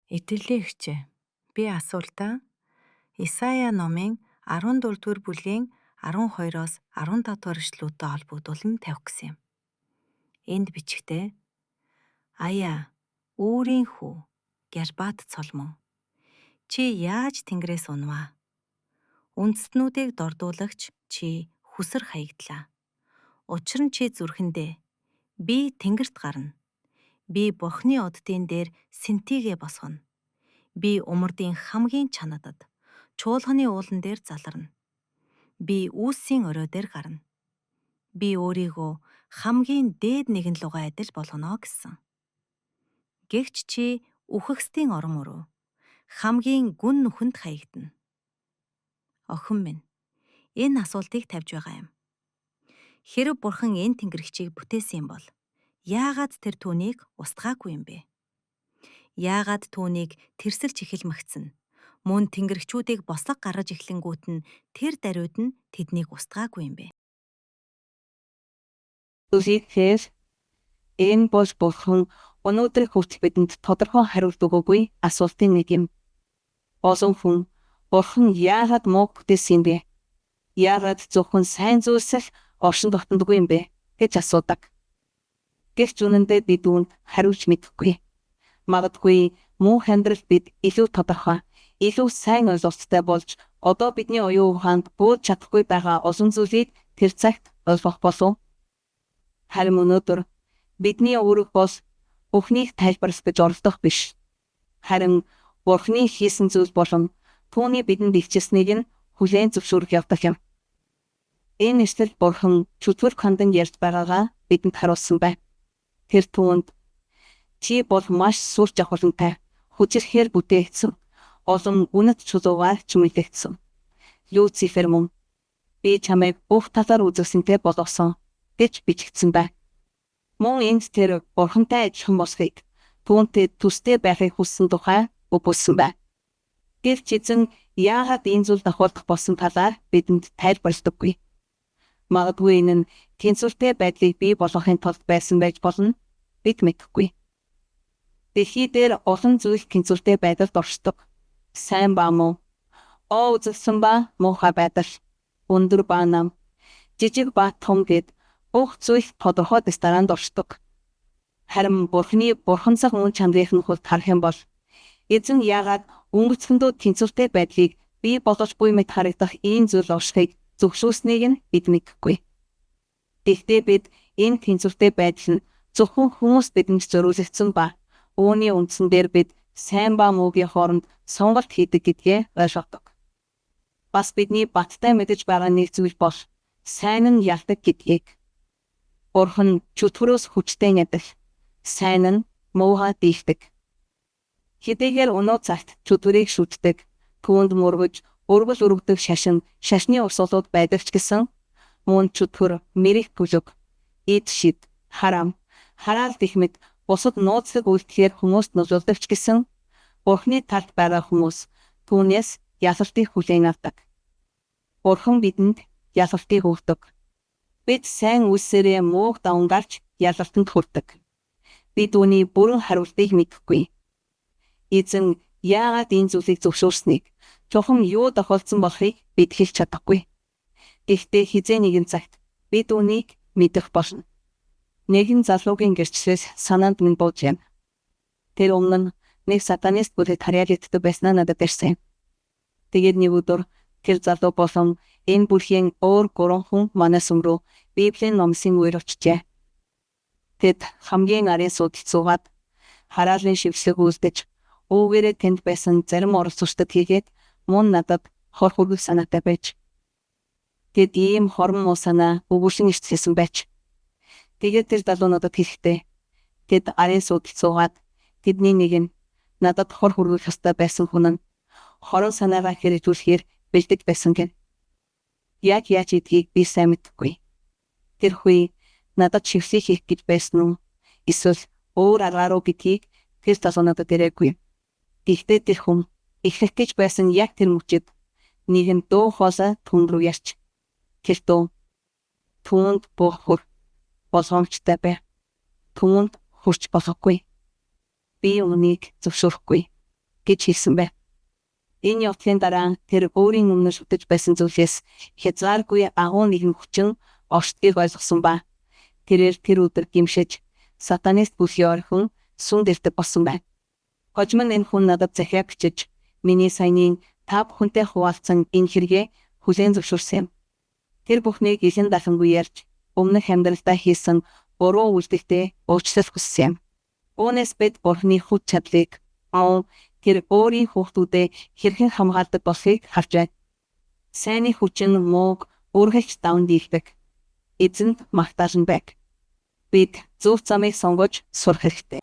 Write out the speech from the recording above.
Итгэлийн хичээ. Би асуултаа Исая номын 14-р бүлгийн 12-оос 15-р эшлүүдтэй холбогдуулан тавих гэсэн юм. Энд бичгтээ Аяа, үүрийн хүү, Гербат цолмон. Чи яаж Тэнгэрээс унваа? Үндэстнүүдийг дордуулагч чи хүсэр хаягдлаа. Учир нь чи зүрхэндээ би тэнгэрт гарна. Би Бурхны оддын дээр сэнтигээ босгоно. Би умардын хамгийн чанадад, чуулганы уулан дээр заларна. Би үүсийн орой дээр гарна. Би өөрийгөө хамгийн дээд нэгэн лугай адил болгоно гэсэн. Гэвч чи үхэгсдийн орон мөрөө хамгийн гүн нүхэнд хаягдана. Охин минь, энэ асуултыг тавьж байгаа юм. Хэрэв Бурхан энэ тэнгэрэгчийг бүтээсэн юм бол яагаад тэр түүнийг устгаагүй юм бэ? Яагаад түүнийг тэрсэлж эхэлмэгцэн? Мөн тэнгэрэгчүүдийг бослог гаргаж эхлэнгүүт нь тэр даруйд нь тэднийг устгаагүй юм бэ? Үсэхээр энэ бол Бурхан өнөөдөр хүртэл бидэнд тодорхой хариулт өгөөгүй асуултын нэг юм. Олон хүн Бурхан яагаад муу бүтээсэн юм бэ? Яагаад зөвхөн сайн зүйлсэл оршин тогтнодгүй юм бэ гэж асуудаг. Гэвч үнэндээ бид үүнд хариулж мэдэхгүй. Магадгүй муу амьдрал бид илүү тодорхой, илүү сайн ойлголттой болж одоо бидний оюун ухаанд бууж чадахгүй байгаа олон зүйлийг тэр цагт ойлгох болов. Харин өнөөдөр бидний үүрэг бол бүхнийг тайлбарлах гэж оролдох биш. Харин Бурханы хийсэн зүйл болон түүний бидэнд илчилсэнийг нь хүлээн зөвшөөрөх явдал юм. Энэ эшлэл Бурхан 4-р ханданд ярьж байгаагаа бидэнд харуулсан байна. Тэр түүнд чи бол маш сүр жавхлантай, хүчирхээр бүтээгдсэн, олон үнэт чулуугаар чимэглэгдсэн. Люцифер мөн би чамайг бүх талаар үзүүлсэнтэй болгосон гэж бичигдсэн байна. Мөн энд тэр Бурхантай адилхан болохыг, түүнтэй төстэй байхыг хүссэн тухай өгүүлсэн байна. Гэвч эзэн яагаад энэ зүйл тохиолдох болсон талаар бидэнд тайлбарлагдаггүй. Магадгүй энэ нь тэнцвэртэй байдлыг бий болгохын тулд байсан байж болно. Бид мэдэхгүй. Дэлхий дээр олон зүйл тэнцвэртэй байдалд оршдог. Сайн ба муу, үзэлсэн ба муухай байдал, өндөр ба нам, жижиг ба том гэд бүх зүйл тодорхой дэстараанд оршдог. Харин Бурханы бурханцаг мөн чанарын хувьд харах юм бол эзэн яагаад өнгөцгөндөө тэнцвэртэй байдлыг бий болгож буй мэт харагдах ийм зүйл оршихыг зөвшөөрснийг нь бид мэдэхгүй. Гэхдээ бид энэ тэнцвэртэй байдал нь зөвхөн хүмүүс бидэнд зориулагдсан ба үүний үндсэн дээр бид сайн ба муугийн хооронд сонголт хийдэг гэдгээ ойлгодог. Бас бидний баттай мэдэж байгаа нэг зүйл бол сайн нь ялдаг гэдгийг. Бурхан чөтгөрөөс хүчтэй ядал, сайн нь муухай дийлдэг. Хэдийгээр өнөө цагт чөтгөрийг шүтдэг, түүнд мөргөж, өргөл өргөдөг шашны урсгалууд байдаг ч гэсэн мөн чөтгөр, мэрэг бүлэг, эд шид, хараал гэх мэт бусад нууцлаг үйлдэхээр хүмүүст нөлөөлдөг ч гэсэн Бурханы талд байгаа хүмүүс түүнээс ялалтыг хүлээн авдаг. Бурхан бидэнд ялалтыг өгдөг. Бид сайн үйлсээрээ мууг давангарч ялалтанд хүрдэг. Бид үүний бүрэн хариултыг мэдэхгүй. Эзэн яагаад энэ зүйлийг зөвшөөрснийг, чухам юу тохиолдсон болохыг бид хэлж чадахгүй. Гэхдээ хизээ нэгэн цагт бид үүнийг мэдэх болно. Нэгэн залуугийн гэрчлэлээс санаанд минь бууж байна. Тэр өмнө нь нэг сатанист бүлэгт харьяалагддаг байснаа надад ирсэн. Тэгээд нэг өдөр тэр залуу болон энэ бүлгийн өөр 3 хүн манаас руу Библийн номсын үеэр очжээ. Тэд хамгийн арын суудалд суугаад хараалын шившлэг үлдэж өвгөрөө тэнд байсан зарим оролцогчдод хийгээд мөн надад хор хөргөх санаатай байж. Тэд ийм хорон муу санаа өгүүлэн ирчихсэн байж. Тэгээд тэр залуу надад хэлэхдээ тэд арын суудалд суугаад тэдний нэг нь надад хор хөргөх ёстой байсан хүн нь хорон санаагаа хэрэгжүүлэхээр бэлдэж байсан гэн. Яг яаж идгийг би сайн мэдэхгүй. Тэр хүй надад шившээ хийх гэж байсан уу? Эсвэл өөр аргаар уу гэдгийг тэр залуу надад ирээгүй. Гэхдээ тэр хүн эхлэх гэж байсан яг тэр мөчөд нэгэн дуу хоолой түн рүү ярьч. Тэр дуу түүнд бохор болгоомжтой бай. Түүнд хүрч болохгүй. Би үүнийг зөвшөөрөхгүй. гэж хэлсэн байна. Энэ явдлын дараа тэр өөрийн өмнө шүтэж байсан зүйлээс хязгааргүй агуу нэгэн хүчин оршдгийг ойлгосон ба тэрээр тэр өдөр гимшиж сатанист бүлгийн орхин сүм дэрдэг болсон байна. Хожим энэ хүн надад захиа бичиж миний саяны та бүхэнтэй хуваалцсан энэ хэрэгээ хүлээн зөвшөөрсөн юм. Тэр бүхнийг илэн дахангүй ярьж өмнөх амьдралдаа хийсэн буруу үйлдэлтэй уучлал хүссэн юм. Үүнээс бид Бурхны хүч чадлыг тэр өөрийн хүүхдүүдэд хэрхэн хамгаалдаг болохыг харж байна. Сайнны хүчин мууг үргэлж даван дийлдэг. Эзэнд магтаална байг. Бид зөв замыг сонгож сурах хэрэгтэй.